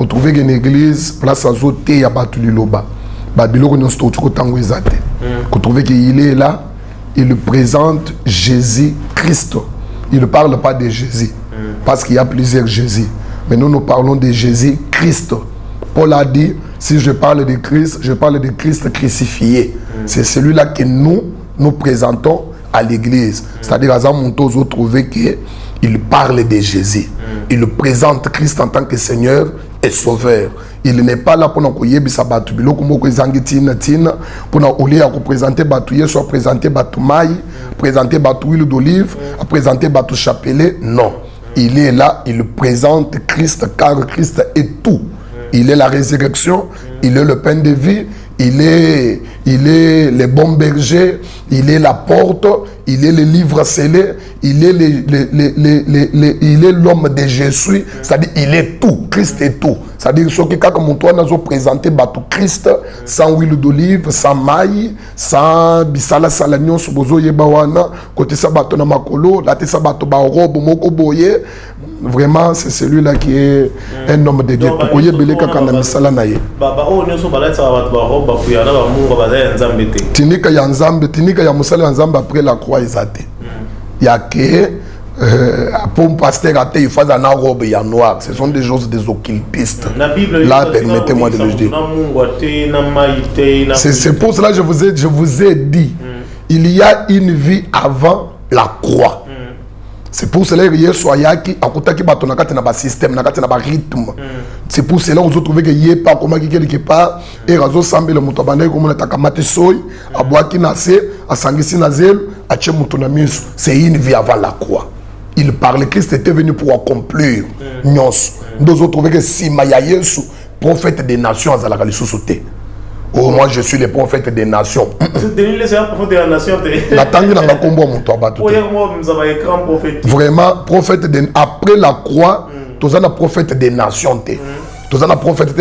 Vous trouvez qu'une église, place à zote, il y a battu le loba. Babylone, nous sommes tous les Vous trouvez qu'il est là, il présente Jésus-Christ. Il ne parle pas de Jésus, parce qu'il y a plusieurs Jésus. Mais nous parlons de Jésus-Christ. Paul a dit, si je parle de Christ, je parle de Christ crucifié. C'est celui-là que nous présentons à l'église. C'est-à-dire, à Zamonto, vous trouvez qu'il parle de Jésus. Il présente Christ en tant que Seigneur et Sauveur. Il n'est pas là pour nous koyebisa batu biloko moko ezangi tina pour nous aller à présenter batu soit présenter batu mai, présenter batu huile d'olive, présenter batu chapelet. Non, il est là, il présente Christ car Christ est tout. Il est la résurrection, il est le pain de vie, il est le bon berger, il est la porte, il est le livre scellé, il est il est l'homme de Jésus, c'est-à-dire il est tout, Christ est tout. C'est-à-dire ce que quand mon toit n'a présenté bateau Christ sans huile d'olive, sans maïs, sans bisala salagnon sur bozo yebawana, côté ça bateau na makolo, là ça bateau ba robe moko boye. Vraiment c'est celui-là qui est un homme de Dieu. Pour y belé quand on a misala naie. Baba oh ne so balait ça bateau ba robe ba kuyana ba mungu ba za nzambe te. Tinika ya nzambe, tinika ya musala nzambe après la croix ezate. Ya que pour un pasteur athée, il faut une robe noire. Ce sont des choses des occultistes. Là, permettez-moi de le dire. C'est pour cela que je vous ai dit, il y a une vie avant la croix. C'est pour cela que hier soyaki akutaki batonakati na ba système nakati na ba rythme. C'est pour cela que vous trouvez que hier pas comment quelque part et razo sambe le moto bandai comme na takamate soy abwaki na se asangisi na zelo ache moto na miso. C'est une vie avant la croix. Il parle, Christ était venu pour accomplir. Nous avons trouvé que si Maya Yesu, prophète des nations, à la sauté. Oh, moi je suis le prophète des nations. Vraiment, prophète des... après la croix, tous les prophètes des nations. Tous les prophètes,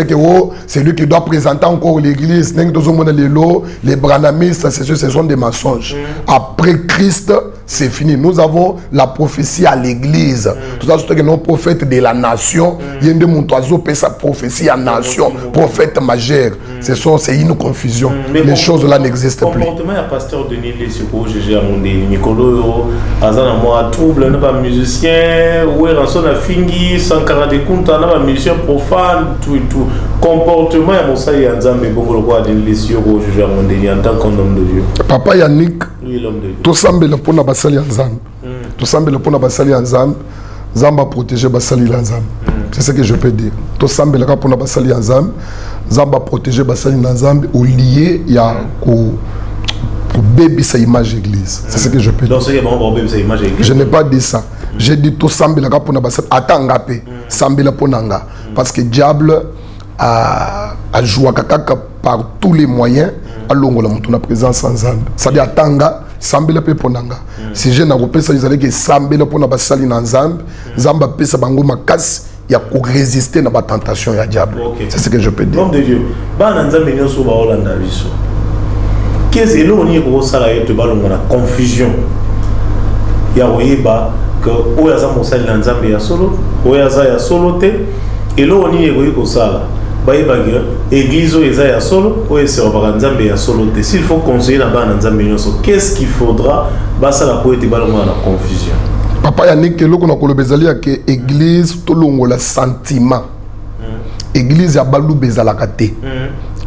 c'est lui qui doit présenter encore l'église. Les branamistes, ce sont des mensonges. Après Christ, c'est fini. Nous avons la prophétie à l'église. Tout ça, c'est nos prophètes de la nation. Il y a des gens qui sa prophétie à la nation. Prophète majeur. C'est une confusion. Les choses là n'existent plus. Le comportement du pasteur Denis Lesiko, Gégé Amondé, Nicolo, Azana Moa Trouble, n'est pas musicien, ou Ranson a Fingi, Sankara de Kunta, n'est pas musicien profane, tout et tout. Comportement, il y a Moussa Yanzambe, Bongolo, Denis Lesiko, Gégé Amondé, en tant qu'homme de Dieu. Papa Yannick, oui, l'homme de Dieu. Tout semble pour la basali ensemble. Tout semble pour la basali ensemble. Zamba protéger basali ensemble. C'est ce que je peux dire. Tout semble pour la basali ensemble. Zamba protéger basali ensemble. Au lié, il y a pour bébé sa image église. C'est ce que je peux dire. Donc c'est bon bébé sa image église. Je n'ai pas dit ça. J'ai dit tout semble pour la basali. Attends ngapé. Semble pour nanga. Parce que diable a joué par tous les moyens. À l'ongola la présence ensemble. C'est-à-dire attanga. Sambela pe ponanga. Si je n'ai pas ça, ils allaient que sambela pour na basali nanzambe, zamba pe sa bango makas, il y a pour résister na ba tentation ya diable. C'est ce que je peux dire. Homme de Dieu, ba nanzambe nyoso ba olanda biso. Qu'est-ce que l'on y ko sala yeto ba longa na confusion. Ya oyeba que oyaza mosali nanzambe ya solo, oyaza ya solo te, et l'on y ko sala. Église ya solo s'il faut conseiller la bande qu'est-ce qu'il faudra basa la poète la confusion. Papa Yannick loko na kolobezali ke église tolongo la sentiment. Église ya balu bezalaka te.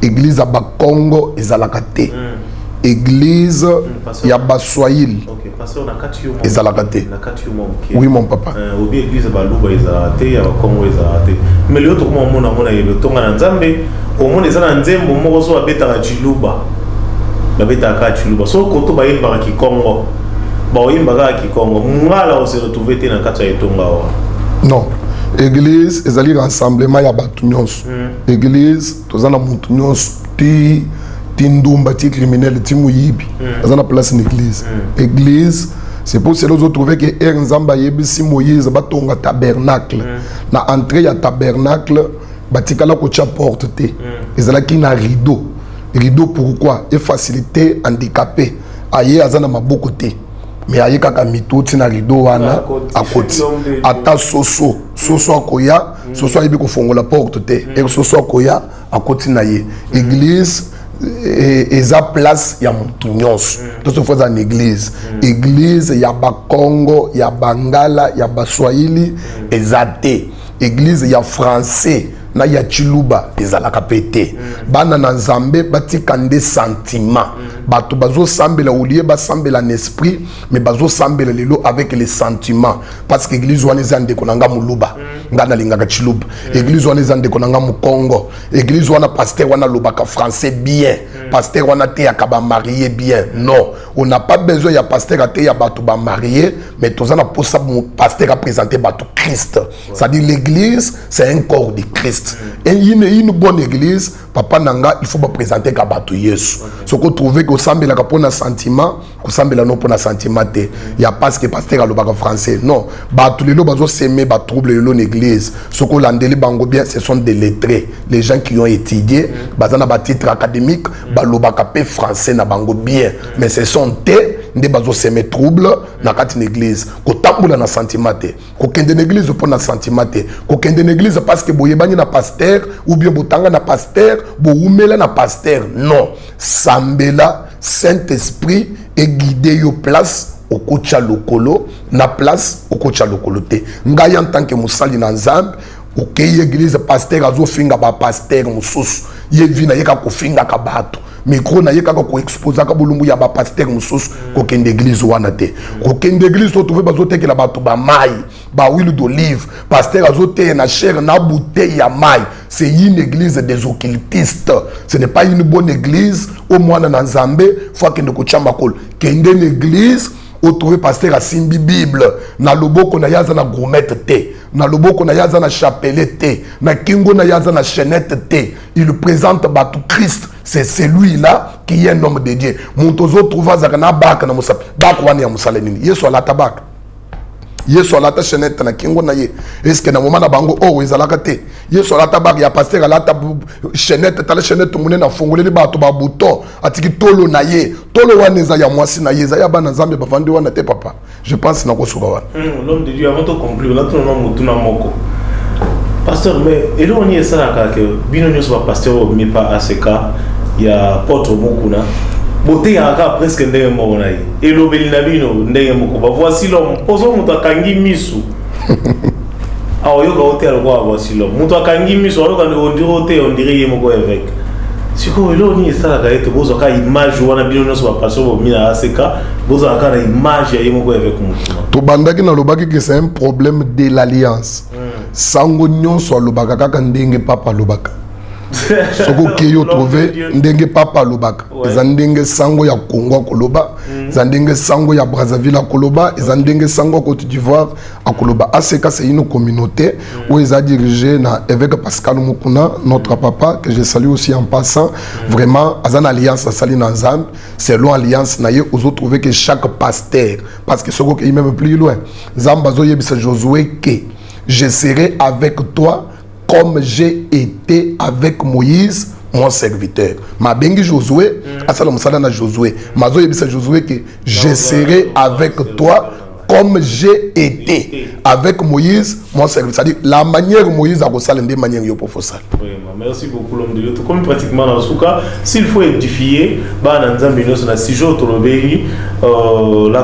Église ya bakongo ezalaka te. église ya baswahili ezalaka te. Oui mon papa. Obi église baluba ezalaka te ya bakongo ezalaka te. Mais le autre comment mona yelo tonga na nzambe omona ezala nzembo moko so abetaka chiluba. Babetaka chiluba so koto bayimba ki Congo. Baoyimba ki Congo. Ngala on se retrouver te na kati ya etonga wa. Non. Église ezali rassemblement ya batu nyonso. Église tozana mutu nyonso ti ndumba ti criminel ti muyibi. Tozana place na église. Église c'est pour cela que vous trouvez que Nzamba yebisi Moïse batonga tabernacle. Na entrée ya tabernacle batikala ko tia porte te. Ezala ki na rideau. Rideau pourquoi? Et faciliter handicapé. Aye azana maboko te. Mais aye kaka mitoti na rideau wana akoti. Ata soso akoya, soso ayebi ko fongola porte te. Et soso akoya akoti na ye. Église eza place ya mutu nyonso. Tout ce fois en église. Église ya bakongo, ya bangala, ya baswahili ezate. Église ya français na ya chiluba ezalaka pete. Bana na nzambe batikande sentiment. Bato bazo sambela oulié ba sambela en esprit mais bazo sambela lelo avec les sentiments parce que église wana ezande konanga muluba ngana lingaka chiluba. Église wana ezande konanga mukongo. Église wana pasteur wana lobaka français bien. Pasteur wana te ya kaba marié bien. Non, on n'a pas besoin ya pasteur ate ya bato ba marié mais tozana posa pasteur a présenter bato Christ. C'est-à-dire l'église c'est un corps de Christ. Et une bonne église papa nanga il faut pas présenter ka bato Yesu. Ce qu'on trouve que sambela ka pona sentiment, ko sambela no pona sentiment te. Il y a pas que pasteur alobaka français. Non, bato lelo bazo s'aimer ba trouble lelo l'église. Ce qu'on landeli bango bien ce sont des lettrés, les gens qui ont étudié, bazana ba titre académique, ba lobaka pe français na bango bien. Mais ce sont te nde bazo s'aimer trouble na kati l'église. Ko tambula na sentiment te. Ko kende l'église pona sentiment te. Ko kende l'église parce que boyebani na pasteur ou bien botanga na pasteur, boumela na pasteur. Non, sambela Saint-Esprit est guidé au place au kocha lokolo na place au kocha lokolo te. Ngai en tant que musali na nzambe OK église pasteur azo finga ba pasteur mususu ye vina yeka ko finga ka bato micro na yeka ko exposer ka bulumbu ya ba pasteur mususu ko kende église wana te ko kende église to trouver bazo tekela bato ba mai ba huile d'olive pasteur azo te na chair na bouteille ya mai. C'est une église des occultistes. Ce n'est pas une bonne église au moins na nzambe faut que ndeko chamba kol kende une église au trouver pasteur a simbi bible na loboko na yaza na gourmette te na loboko na yaza na chapelet te na kingo na yaza na chaînette te. Il présente batou Christ. C'est celui-là qui est un homme de Dieu. Montozo trouva zakana bak na musap bak wani ya musalenini yesu ala tabak yesu ala ta chaînette na kingo na ye. Est-ce que na moment na bango oh ezalaka te yesu ala tabak ya pasteur ala ta chaînette ta la chaînette mune na fongoleli bato ba bouton atiki tolo na ye tolo wana eza ya mwasi na ye eza ya bana nzambe bavandi wana te papa. Je pense na kosuka wana. L'homme de Dieu avant de conclure là tout le monde mutuna moko. Pasteur mais elo on y ça que bino nyo so pasteur mais pas ACK il y a porte mokuna. Boté ya ka presque ndenge moko na ye. Elo belina bino ndenge moko. Ba voici l'homme poso muto kangi misu. Ah oyoka hotel kwa voici l'homme. Muto kangi misu aloka on dirait yemoko évêque. Siko elo ni ça ka ete bozo ka image wana bino nyo so pasteur mina ACK bozo ka na image ya yemoko évêque muto. To bandaki na lobaki que c'est un problème de l'alliance. Sango nyonso alobaka kaka ndenge papa alobaka. Soko keyo trouver ndenge papa alobaka. Eza ndenge sango ya Congo koloba, eza ndenge sango ya Brazzaville akoloba, eza ndenge sango Côte d'Ivoire akoloba. ACK c'est une communauté où ils a dirigé na évêque Pascal Mukuna, notre papa que je salue aussi en passant. Vraiment azan alliance à Sali Nzambe, selon alliance na ye ozo trouver que chaque pasteur parce que soko ke même plus loin. Zambazo yebisa Josué que je serai avec toi comme j'ai été avec Moïse, mon serviteur. Ma bengi Josué, asala musala na Josué. Mazo yebisa Josué que je serai avec toi comme j'ai été avec Moïse, mon serviteur. C'est-à-dire la manière Moïse a reçu des manières yo pour faire. Oui, merci beaucoup l'homme de Dieu. Comme pratiquement dans ce cas, s'il faut édifier, la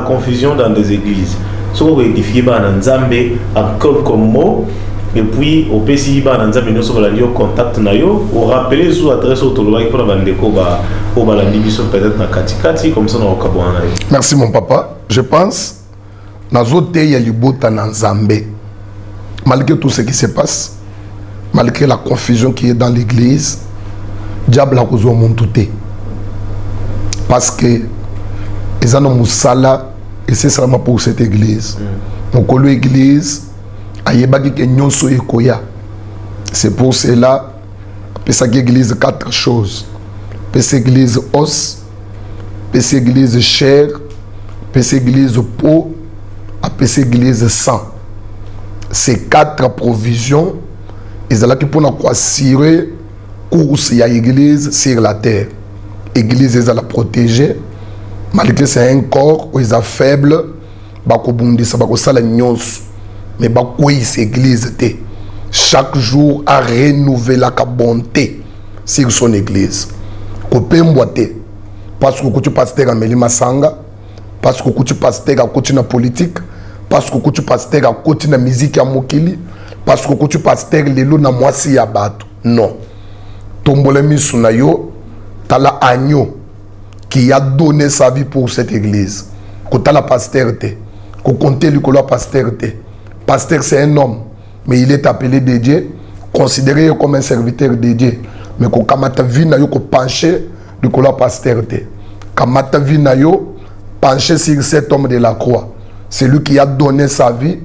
confusion dans des églises. Si on veut édifier en comme mot, et puis au PCI bananza minoso balandio contact na yo au rappeler sous adresse au toloba pour bandeko ba au balandi biso peut-être na katikati comme ça na okabwana. Merci mon papa. Je pense nazote ya libota na Nzambe. Malgré tout ce qui se passe, malgré la confusion qui est dans l'église, diable a causé mon touté. Parce que ils ont musala et c'est seulement pour cette église. Donc l'église c'est pour cela que cette église 4 choses. Cette église os, cette église chair, cette église peau, cette église sang. Ces 4 provisions, ils ont qui pour nous assurer course à l'église sur la terre. L'église ils la protéger, malgré c'est un corps où ils sont faibles, ça va mais cette église chaque jour à renouveler la bonté sur son église. Parce que tu pasteur à Melima Sanga, parce que tu pasteur à côté de la politique, parce que tu pasteur à côté de la musique à Mokili, parce que tu pasteur lelo na mwasi ya bato. Non. Tombole misunayo, tala agneau qui a donné sa vie pour cette église. Quand la pasteur qu'on compte lui que la pasteur pasteur c'est un homme, mais il est appelé de Dieu, considéré comme un serviteur de Dieu. Mais quand kamata vina yo ko pencher du ko la pasteur kamata vina yo pencher sur cet homme de la croix. C'est lui qui a donné sa vie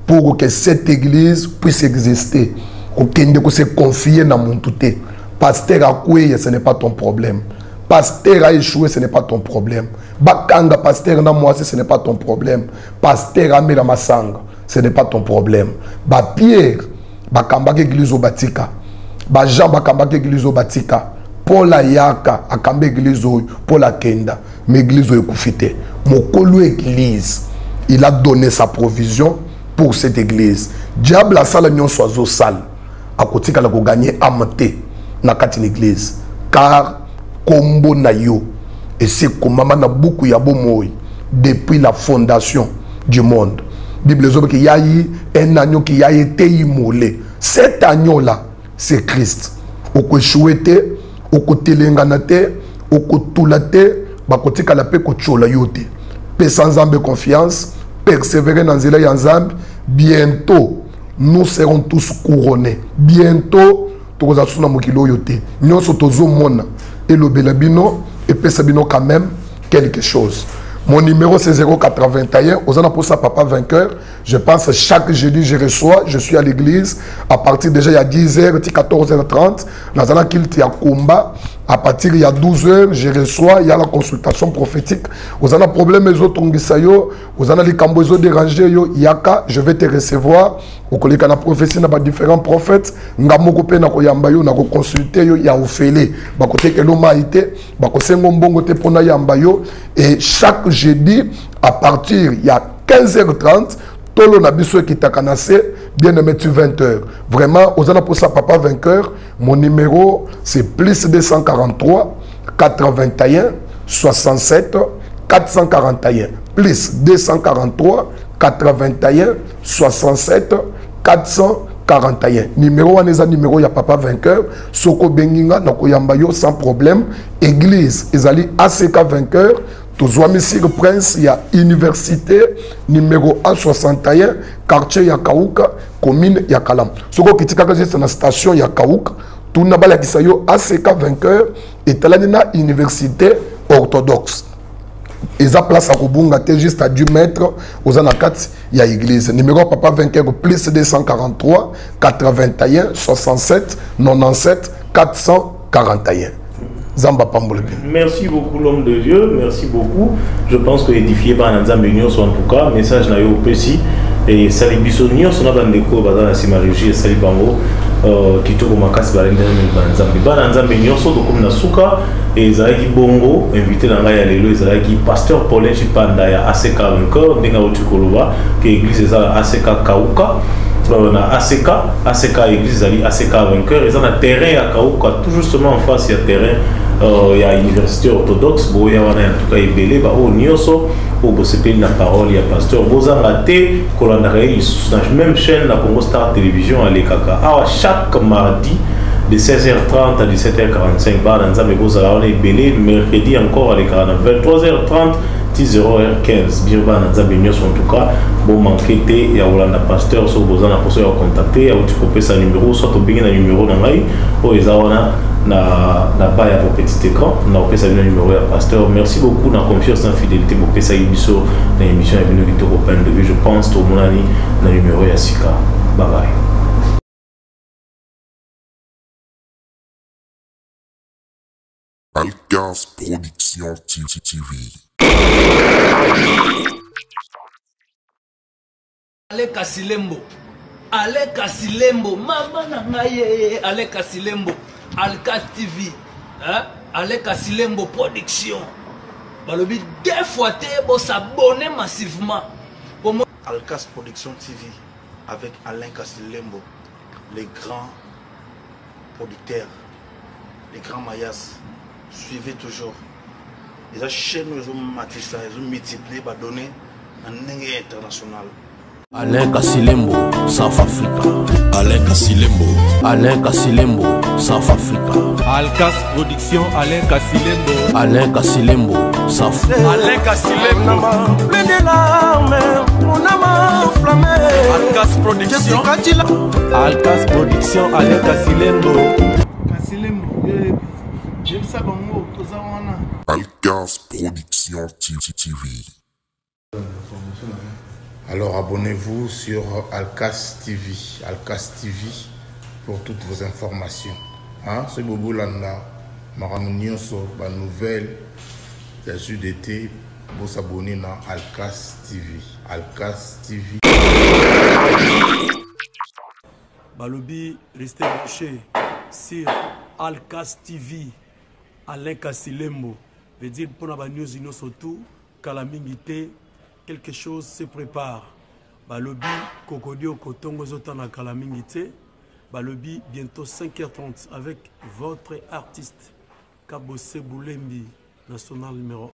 pour que cette église puisse exister. Qu'on se confie dans mon touté. Pasteur a coué, ce n'est pas ton problème. Pasteur a échoué, ce n'est pas ton problème. Bakanga pasteur na moi, ce n'est pas ton problème. Pasteur a mis la masanga, ce n'est pas ton problème. Ba Pierre, bakamba église au Batika. Ba Jean bakamba église au Batika. Paul ayaka akamba église au Paul akenda, mais église au kufite. Mokolo église, il a donné sa provision pour cette église. Diable a sala nyon soiseau sale. A côté kala ko gagner amate na kati l'église. Car kombo na yo et c'est comme maman na beaucoup ya bomoi depuis la fondation du monde. Bible dit qu'il y a eu un agneau qui a été immolé. Cet agneau là, c'est Christ. Oko chouete, oko telenganate, oko tulate, ba côté kala pe ko chola yote. Pe sans ambe confiance, persévérer dans zela yanzambe, bientôt nous serons tous couronnés. Bientôt tokozasuna mokilo yote. Nyonso tozo mona et le belabino et pesabino quand même quelque chose. Mon numéro c'est 081. Osana pour ça papa vainqueur. Je pense chaque jeudi je reçois, je suis à l'église à partir déjà il y a 10h, 14h30. Dans un qu'il y a combat. À partir il y a 12h, je reçois, il y a la consultation prophétique. Osana problème les autres ongisayo, osana les cambozo dérangé yo yaka, je vais te recevoir. Au collègue na prophétie na ba différents prophètes, ngamoko pe na ko yamba yo na ko consulter yo ya ofele. Ba ko teke lo maité, ba ko sengo mbongo te pona yamba yo et chaque jeudi à partir il y a 15h30 Tolo na biso qui t'a canassé, bien aimé tu 20h. Vraiment, aux pour ça, papa vainqueur, mon numéro c'est plus 243 81 67 441. Plus 243 81 67 441. Numéro aneza numéro ya papa vainqueur. Soko benginga na koyambayo sans problème. Église, ezali ACK vainqueur. Toujours Monsieur Prince, il y a université numéro 161, quartier Yakauka, commune Yakalam. Ce qui est juste la station Yakauka, tout n'a pas la kisayo ACK vainqueur et talanina université orthodoxe. Et ça place à Kobunga, juste à 10 mètres aux anakat, il y a église. Numéro papa vainqueur plus 243 81 67 97 441. Zamba Pambolebe. Merci beaucoup l'homme de Dieu, merci beaucoup. Je pense que édifié par Nzambe Union en tout cas, message na yo pesi et sali biso Union sona bandeko bazana simaruji et sali bango kitoko makasi balende Nzambe. Ba Nzambe Union so comme na suka et Zaki Bongo invité dans la lelo Zaki pasteur Paulin Chipanda ya ACK encore ndinga otukoloba que église za ACK Kauka. Na ACK église ali ACK vainqueur et ça na terrain à Kauka tout justement en face il y a terrain il y a université orthodoxe boya wana en tout cas ebele ba o nyoso o bosepeli na parole ya pasteur bozanga te kolanda kay na même chaîne la Congo Star Télévision alekaka awa chaque mardi de 16h30 à 17h45 ba na nzambe bozala wana ebele mercredi encore alekaka na 23h30 10h15 bien ba na nzambe nyoso en tout cas bon manqué te ya olanda pasteur so bozana poso ya contacter ya uti kopesa numéro soit obingi na numéro na ngai o eza wana na bas ya vos petits écrans na opesa bino numéro ya pasteur. Merci beaucoup na confiance na fidélité bopesa biso na émission ya bino kitoko Point de Vue. Je pense to monani na numéro ya sika. Bye bye. Alcas Production TV. Aleka Silembo, Aleka Silembo, mama na ngai Aleka Silembo, Alcas TV, Aleka Silembo Production. Balobi deux fois te bo s'abonner massivement. Alcas Production TV avec Alain Kassilembo, les grands producteurs, les grands mayas. Suivez toujours. Les chaînes ils ont multiplié, donné un international. Alain Kassilembo, South Africa. Alain Kassilembo. Alain Kassilembo, South Africa. Alcas Production, Alain Kassilembo. Alain Kassilembo, South Africa. Alain Kassilembo. Plein de larmes, mon âme enflammée. Alcas Production. Alcas Production, Alain Kassilembo. Kassilembo, j'aime ça bon mot, Alcas Production TV. Alors abonnez-vous sur Alcas TV. Alcas TV pour toutes vos informations. C'est Bobo Landa, Maramunioso, la nouvelle, la jus d'été, vous s'abonner à Alcas TV. Alcas TV. Balobi, restez branchés sur Alcas TV. Alain Kassilembo. Veut dire pour la news surtout, Kalamingité, quelque chose se prépare. Balobi, Kokodio, Kotongo, Zotana, Kalamingité. Balobi, bientôt 5h30 avec votre artiste Kabose Boulembi, national numéro